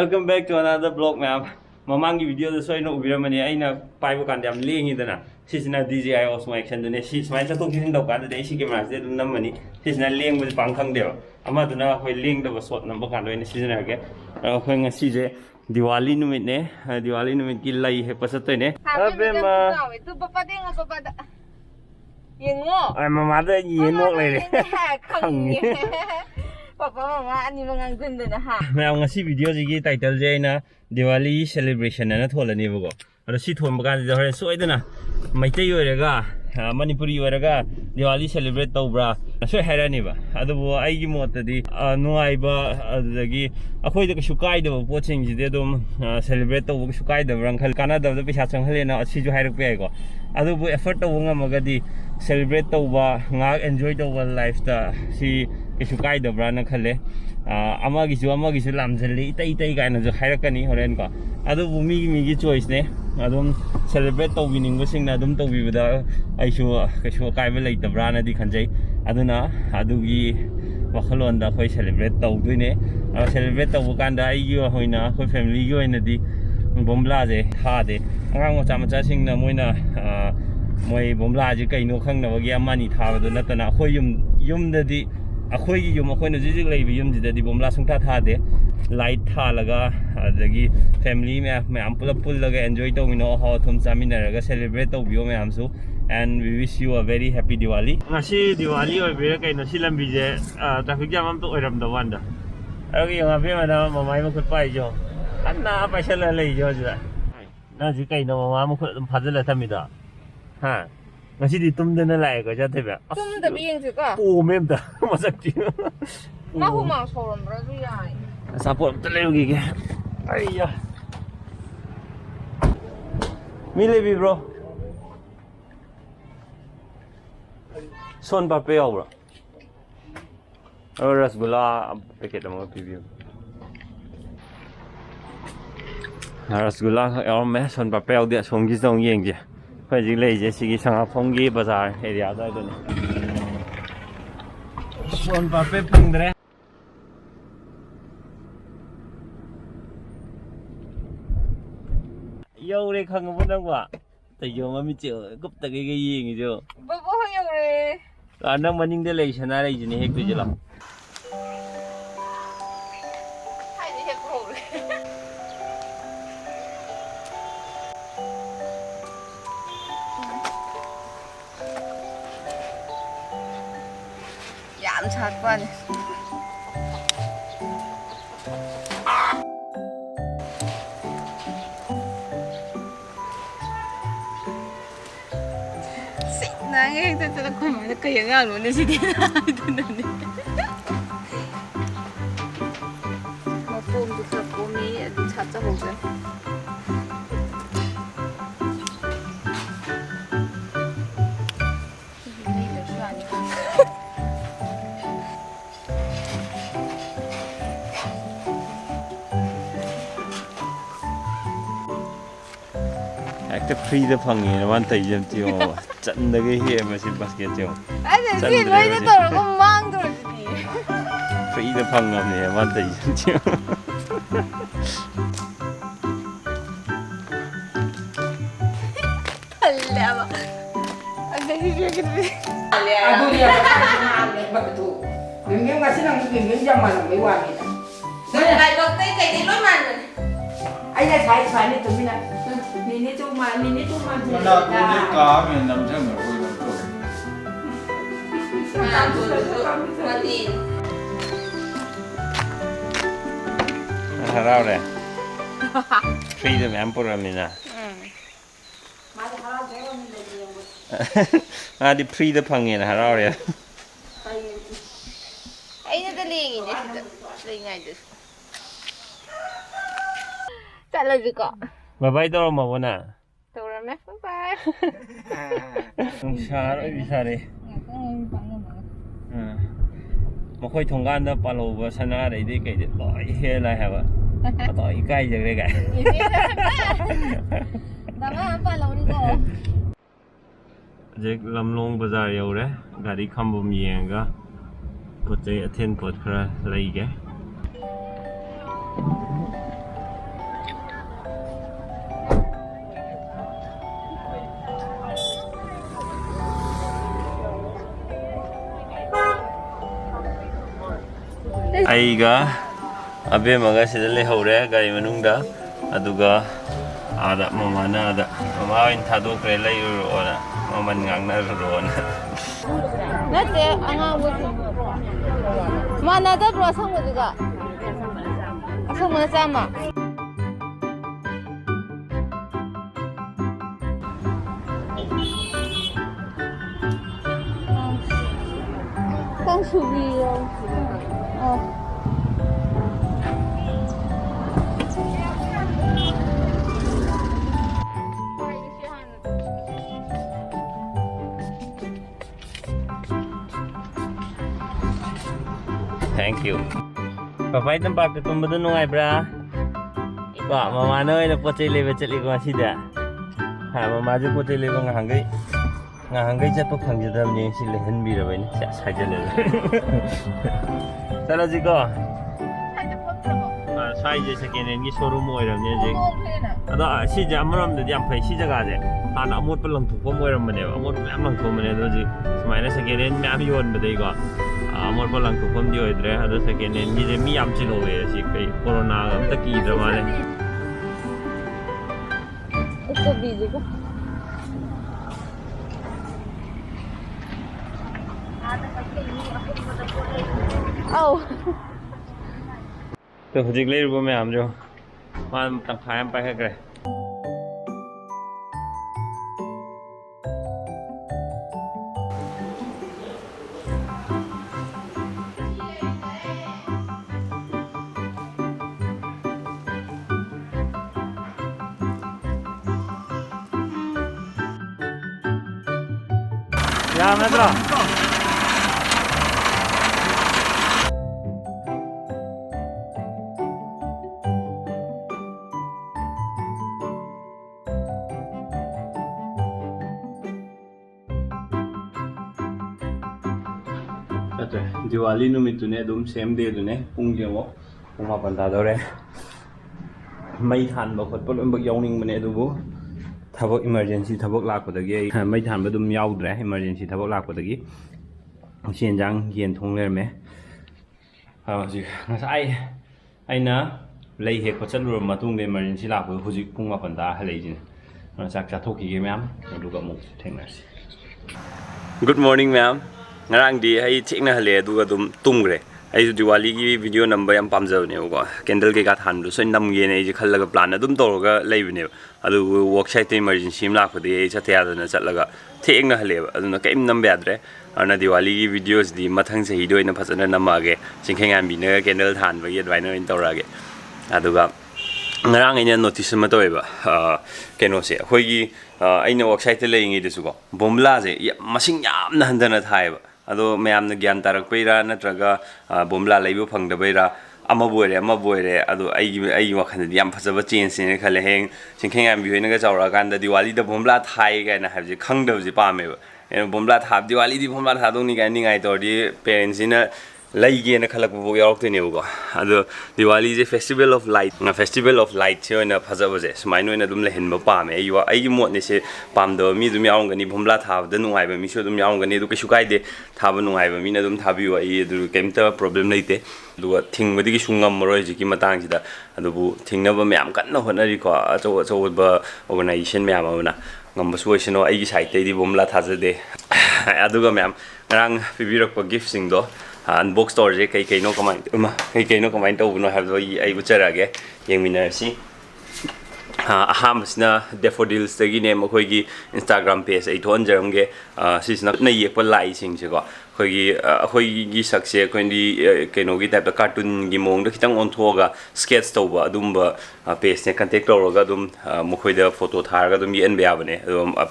Welcome back to another vlog, ma'am. Mamangi video the soy no ubiramani aina paibu kandam ling idana. Sisna DJI Osmo action dune sis mai chatok kin dau kan de si camera se dum namani. Sisna ling bu pangkhang deo. Ama duna hoi ling da shot number kan do ni sisna ge. Hoi ngasi je Diwali numit ne. Diwali numit ki lai he pasatoy ne. Abe ma. Tu papa ding papa da. Yengo. Ai mama da yengo lai le. Khang. Papa mama ani mangang gun na ha. Ma'am ngasi video ji title je na Diwali Celebration na tholani bugo. Ado si thon bagan je hore soidana. Maitai yoiraga Manipuri yoiraga Diwali celebrate tawbra. So hairani ba. Ado bo ai gi motadi nuai ba adagi akhoi da su kai da poching ji de dum celebrate tawbu su kai da rangkhal kana da pisa changhale na si ju hairak pe ko. Ado bo effort tawunga magadi celebrate tawba nga enjoy tawba life ta si isu kai da brana khale amagi su lamjali itai kai na ju hairakani horen ko. Ado bo mi choice ne. Adum celebrate tawbining bo singna adum tawbibada aisu kesu kai ba leita brana di khanjai aduna adugi wakhalon da khoi celebrate tawduine celebrate tawbu kanda ai gi hoina khoi family gi hoina di bombla je ha de angang macha singna moina moi bombla ji kaino khangna bagi amani thabadu natana khoi yum da di akhoi gi yum akhoi na jijik leibi yum ji da di bombla sungta tha de light tha laga adagi family me am pul laga enjoy to mino ho thum chamina raga celebrate to bio me am su and we wish you a very happy Diwali. Ngasi Diwali oi be kai no silam bi je traffic jam am to oiram da wanda agi nga be ma mamai ma khut pai jo anna paisala lei jo ja na ji kai no mama ma khut phajala thamida ha ngasi di tum de na lai ko ja theba tum da bi yeng ju ka o mem da ma sakti ma hu ma soron ra ju yai Support terlebih ke. Ayah. Milih bi bro. Son pape bro. Oh rasgulla paket nama pipi. Rasgulla और मैं son pape dia songi song yeng je. Phải chỉ lấy je sigi sang phong gi bazar area da do ne. Son pape phang dre. Yo đây không có đâu quá, tại giờ mà mình chịu cúp tại cái gì vậy chứ? Bố hơi yêu rồi. Đang mà nhìn đây lấy xem này gì này hết rồi chứ lắm. Hay đi hết rồi. Giảm chặt quá. Nangis tetap kau mana kaya ngal mana sih dia itu nanti. Mapum tu terpumi caca hoga. Ini dah suan. Ekta free dah panggil, nawan tay jam tiyo. Chặn được cái hiện mà xin basket chứ anh xin lấy cái tờ nó không mang rồi gì free the phăng ngầm này mà thấy chứ lẹ mà anh thấy cái gì Aduh dia betul. Mungkin kasih nang mungkin zaman mewah kita. rồi lại đầu tiên cái gì lối màn Ayah saya ni tu mina. Ini cuma. Mana punya kami nam jangan boleh tu. mati harau deh free the member amina di free the panggil harau deh anh nó liền gì đấy liền ngay được trả lời gì cọ bye bye đâu mà bọn à tao ra mẹ bye bye xa rồi bị xa đi mà khôi thùng gan đó bà lô và sana đấy đi cái tỏi he lại hả bà tỏi cay giờ đây cái đó là bà lô đi cô Jek lamlong bazar yaw re gari khambum yenga pote athen pot khara lai ge ꯑꯩꯒ ꯑꯕꯦꯝꯃꯒ ꯁꯤꯗ ꯂꯩꯍꯧꯔꯦ ꯒꯥꯔꯤ ꯃꯅꯨꯡꯗ ꯑꯗꯨꯒ ꯑꯥꯗ ꯃꯃꯥꯅ ꯑꯥꯗ ꯃꯃꯥ ꯑꯣꯏꯅ ꯊꯥꯗꯣꯛꯈ꯭ꯔꯦ ꯂꯩꯔꯨꯔꯣꯅ ꯃꯃꯟ ꯉꯥꯡꯅꯔꯨꯔꯣꯅ ꯅꯠꯇꯦ ꯑꯉꯥꯡꯕꯁꯨ ꯃꯥꯟꯅꯗꯕ꯭ꯔꯣ ꯑꯁꯪꯕꯗꯨꯒ ꯑꯁꯪꯕꯅ 100 깡수비요. Thank you. Papai tempatnya tumbuh nungaibra. Wah, mama no ini pocai lebe celi ko masida. Ha, mama aja pocai lebe ngahanggai jatuh khang jadam ni si lehen bira baini saja lebe. Salah jiko. Size second hand ki showroom oiram ni jik. Ada si jamaram de jam pai si jaga je. Ana amot pelang tu ko oiram mane, amot pelang tu mane do jik. Semaina second hand me yon bedai ko. Amor balang tu kom dio idre ada second hand ni je mi am chilo we si kai corona am ta ki idra male. Ito busy ko. Oh. तो हुजिक ले रुको मैं हम जो वहाँ तक खाएं पाए करे या मैं तो Diwali numitune dum same day dune pung jemo pung mapan ta dore mai than ba khot pol bak yawning mane dubu thabak emergency thabak lak podagi mai than ba dum yaudre emergency thabak lak podagi sian jang yen thong le me ha ji ngasai aina lei he khot chalur matung de emergency lak po hujik pung mapan ta halei jin chak cha thok ki ma'am aduga mu thengnasi Good morning ma'am ngarang di ai thikna hale aduga dum tumgre ai ju Diwali gi video number yam pamjau ne ko candle ke ka than du soi nam ge ne ji khallaga plan adum torga leibne adu worksite emergency im lakho de ai chatya dana chatlaga thikna hale aduna kaim nam badre ana Diwali gi videos di mathang se hi doina phasana namage singkheng am bi ne candle than ba gi adwaina in torage aduga ngarang ina notice ma toiba keno se hoi gi aina worksite le ngi desu ko bomla je masing yamna handana thaiba ado mayamna gyan tarak peira natraga bomla laibu phangda beira ama boire ado ai wakhan di yam phajaba change ne khale heng singkheng am bi hoina ga chawra kan da Diwali da bomla thai ga na habji khangda ji pame bomla thab Diwali di bomla thadong ni ga ni ngai tor di parents ina laige na khalak bu yorok te ne go ado Diwali is a festival of light na festival of light che na phajaba je smai no na dum le hen ba pame ai mo ne se pam do mi dum yaung gani bomla thab da nungai ba mi so dum yaung gani du ke sukai de thab nungai ba mi na dum thabi wa ai du kemta problem leite du thing ba di ki sungam moroi ji ki matang ji da adu bu thing na ba myam kan na honari ko acho ba organization myam na ngam ba suisino ai gi site di bomla thaja de adu ga myam rang pibirak pa gift sing do unbox store je kai no comment to no have ai bucharage yengminarsi ahamsna daffodils tagi ne mkhoi gi Instagram page ai thon jaramge sisna na yekpa lai sing se ko khoi gi sakse khoindi keno gi type cartoon gi mong da khitang on thoga sketch toba adumba page ne contact toroga dum mkhoi da photo tharga dum yen be abane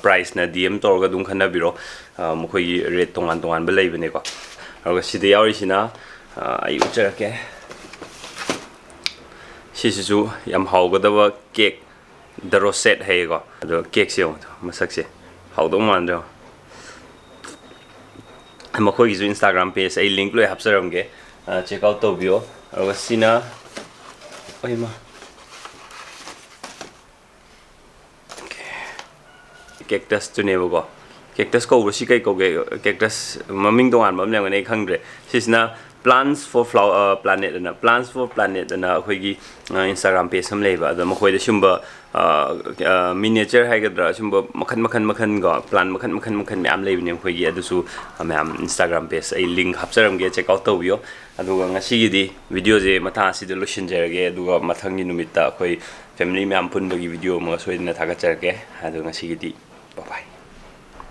price na dm toroga dum khana biro mkhoi gi rate tongan ba lei bane ko ago sida yawisina ai ucharake sisisu yam hawgadaba cake the rosette hai go ado cake se masak se hawdo man do makoi gi Instagram page ai link loi hapsaram ge check out to bio ago sina oima cactus to ne go cactus ko si kai ko ge cactus maming dongan bam le ngai khangre sisna plants for flower planet and plants for planet and akhoi Instagram page sam leiba da makhoi da shumba miniature haigadra shumba makhan go plan makhan myam leibni akhoi gi adusu myam Instagram page ai link hapcharam ge check out tawbiyo aduga ngasi gi di video je matha si de lotion jerge aduga mathangi numita akhoi family myam pun bagi video ma soidina thaga charge aduga ngasi gi di bye bye